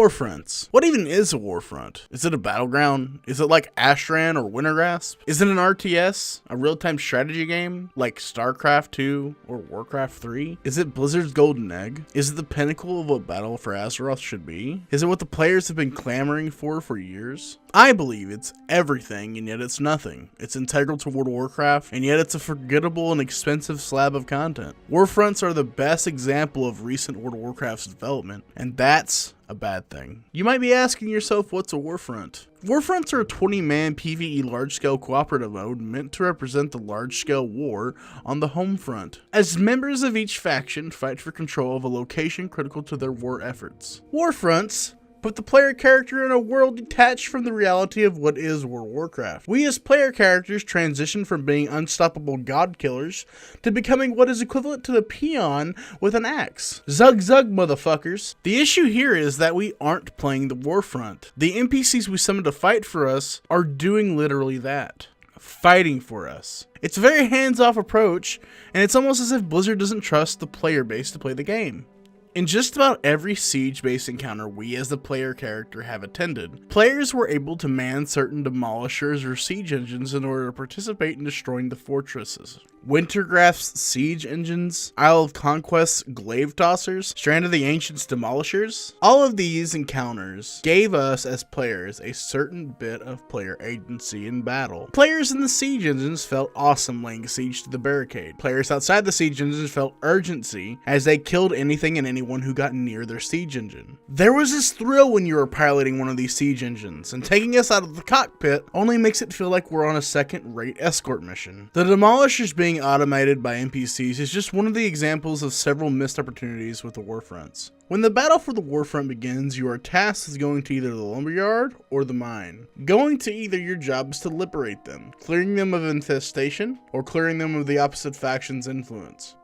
Warfronts. What even is a warfront? Is it a battleground? Is it like Astran or Wintergrasp? Is it an RTS? A real-time strategy game like StarCraft 2 or Warcraft 3? Is it Blizzard's golden egg? Is it the pinnacle of what Battle for Azeroth should be? Is it what the players have been clamoring for years? I believe it's everything, and yet it's nothing. It's integral to World of Warcraft, and yet it's a forgettable and expensive slab of content. Warfronts are the best example of recent World of Warcraft's development, and that's a bad thing. You might be asking yourself, what's a Warfront? Warfronts are a 20-man PvE large-scale cooperative mode meant to represent the large-scale war on the home front, as members of each faction fight for control of a location critical to their war efforts. Warfronts put the player character in a world detached from the reality of what is World of Warcraft. We as player characters transition from being unstoppable god killers to becoming what is equivalent to the peon with an axe. Zug zug, motherfuckers. The issue here is that we aren't playing the Warfront. The NPCs we summon to fight for us are doing literally that. Fighting for us. It's a very hands-off approach, and it's almost as if Blizzard doesn't trust the player base to play the game. In just about every siege-based encounter we as the player character have attended, players were able to man certain demolishers or siege engines in order to participate in destroying the fortresses. Wintergraph's siege engines, Isle of Conquest's glaive tossers, Strand of the Ancients demolishers. All of these encounters gave us as players a certain bit of player agency in battle. Players in the siege engines felt awesome laying siege to the barricade. Players outside the siege engines felt urgency as they killed anything and anyone who got near their siege engine. There was this thrill when you were piloting one of these siege engines, and taking us out of the cockpit only makes it feel like we're on a second-rate escort mission. The demolishers being automated by NPCs is just one of the examples of several missed opportunities with the Warfronts. When the battle for the Warfront begins, you are tasked with going to either the lumberyard or the mine. Going to either, your job is to liberate them, clearing them of infestation, or clearing them of the opposite faction's influence.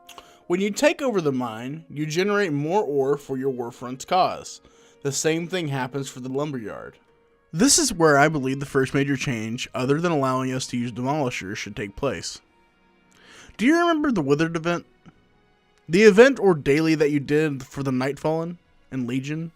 When you take over the mine, you generate more ore for your Warfront's cause. The same thing happens for the lumberyard. This is where I believe the first major change, other than allowing us to use demolishers, should take place. Do you remember the Withered event? The event or daily that you did for the Nightfallen and Legion?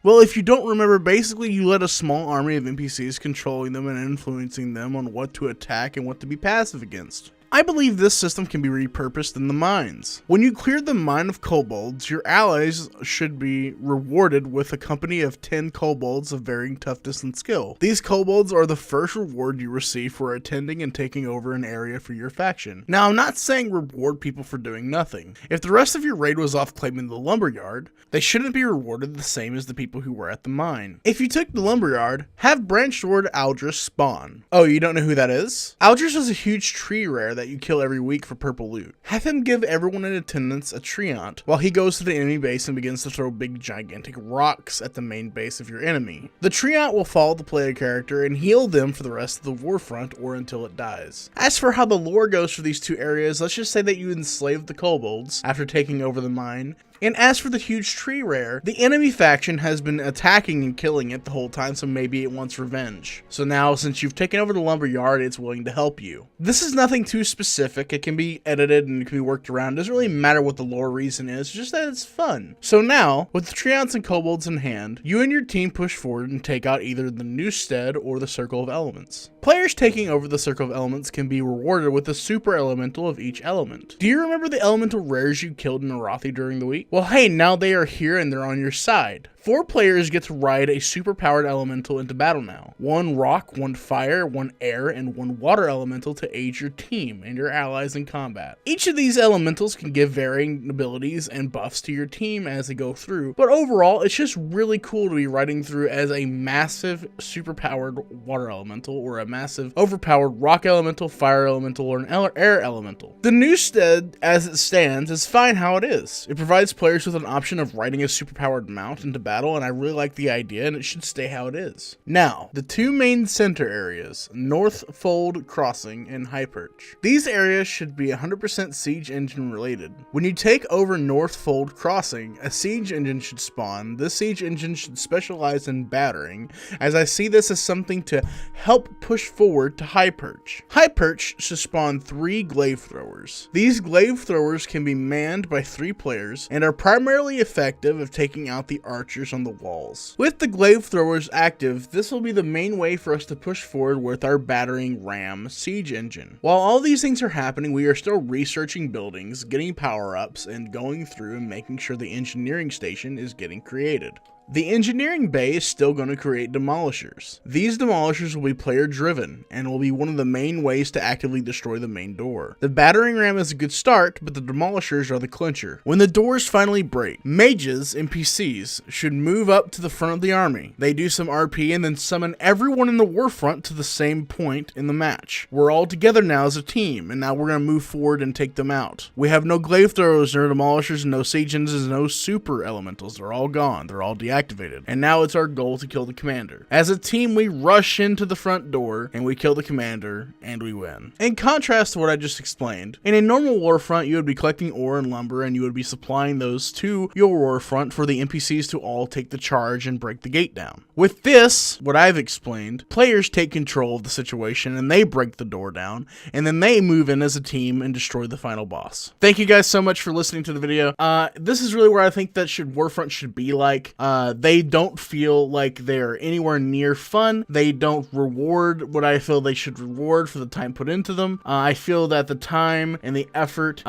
Well, if you don't remember, basically you led a small army of NPCs controlling them and influencing them on what to attack and what to be passive against. I believe this system can be repurposed in the mines. When you clear the mine of kobolds, your allies should be rewarded with a company of 10 kobolds of varying toughness and skill. These kobolds are the first reward you receive for attending and taking over an area for your faction. Now, I'm not saying reward people for doing nothing. If the rest of your raid was off claiming the lumberyard, they shouldn't be rewarded the same as the people who were at the mine. If you took the lumberyard, have Branch Lord Aldris spawn. Oh, you don't know who that is? Aldris is a huge tree rare that you kill every week for purple loot. Have him give everyone in attendance a treant while he goes to the enemy base and begins to throw big gigantic rocks at the main base of your enemy. The treant will follow the player character and heal them for the rest of the Warfront or until it dies. As for how the lore goes for these two areas, let's just say that you enslaved the kobolds after taking over the mine. And as for the huge tree rare, the enemy faction has been attacking and killing it the whole time, so maybe it wants revenge. So now, since you've taken over the lumberyard, it's willing to help you. This is nothing too specific. It can be edited and it can be worked around. It doesn't really matter what the lore reason is, just that it's fun. So now, with the treants and kobolds in hand, you and your team push forward and take out either the Newstead or the Circle of Elements. Players taking over the Circle of Elements can be rewarded with a super elemental of each element. Do you remember the elemental rares you killed in Arathi during the week? Well, hey, now they are here and they're on your side. 4 players get to ride a super-powered elemental into battle now. 1 rock, 1 fire, 1 air, and 1 water elemental to aid your team and your allies in combat. Each of these elementals can give varying abilities and buffs to your team as they go through, but overall, it's just really cool to be riding through as a massive super-powered water elemental or a massive overpowered rock elemental, fire elemental, or an air elemental. The Newstead, as it stands, is fine how it is. It provides players with an option of riding a super-powered mount into battle, and I really like the idea, and it should stay how it is. Now, the 2 main center areas, North Fold Crossing and High Perch. These areas should be 100% siege engine related. When you take over North Fold Crossing, a siege engine should spawn. This siege engine should specialize in battering, as I see this as something to help push forward to High Perch. High Perch should spawn 3 glaive throwers. These glaive throwers can be manned by 3 players and are primarily effective at taking out the archers demolishers on the walls. With the glaive throwers active, this will be the main way for us to push forward with our battering ram siege engine. While all these things are happening, we are still researching buildings, getting power-ups, and going through and making sure the engineering station is getting created. The engineering bay is still going to create demolishers. These demolishers will be player driven and will be one of the main ways to actively destroy the main door. The battering ram is a good start, but the demolishers are the clincher. When the doors finally break, mages, NPCs, should move up to the front of the army. They do some RP and then summon everyone in the Warfront to the same point in the match. We're all together now as a team, and now we're going to move forward and take them out. We have no glaive throwers, no demolishers, no siege engines, no super elementals. They're all gone. They're all deactivated. And now it's our goal to kill the commander. As a team, we rush into the front door and we kill the commander and we win. In contrast to what I just explained, in a normal Warfront, you would be collecting ore and lumber and you would be supplying those to your Warfront for the NPCs to all take the charge and break the gate down. With this, what I've explained, players take control of the situation and they break the door down and then they move in as a team and destroy the final boss. Thank you guys so much for listening to the video. This is really where I think that Warfront should be like. They don't feel like they're anywhere near fun. They don't reward what I feel they should reward for the time put into them. I feel that the time and the effort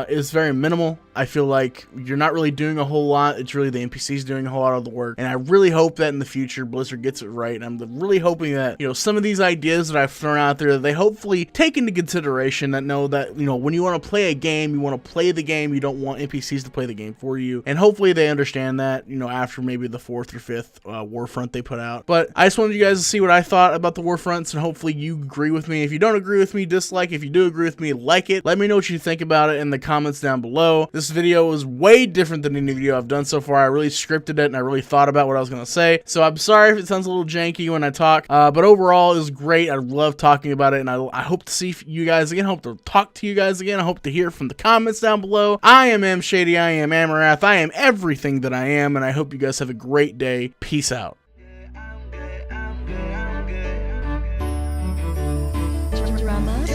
is very minimal. I feel like you're not really doing a whole lot. It's really the NPCs doing a whole lot of the work. And I really hope that in the future, Blizzard gets it right. And I'm really hoping that, some of these ideas that I've thrown out there, they hopefully take into consideration that know that, when you want to play a game, you want to play the game. You don't want NPCs to play the game for you. And hopefully they understand that, after maybe the 4th or 5th Warfront they put out. But I just wanted you guys to see what I thought about the Warfronts, and hopefully you agree with me. If you don't agree with me, dislike. If you do agree with me, like it. Let me know what you think about it in the comments down below. This video was way different than any video I've done so far. I really scripted it and I really thought about what I was going to say. So I'm sorry if it sounds a little janky when I talk, but overall it was great. I love talking about it, and I hope to see you guys again. I hope to talk to you guys again. I hope to hear from the comments down below. I am M Shady. I am Amarath. I am everything that I am, and I hope you guys have a great day. Peace out. Drama.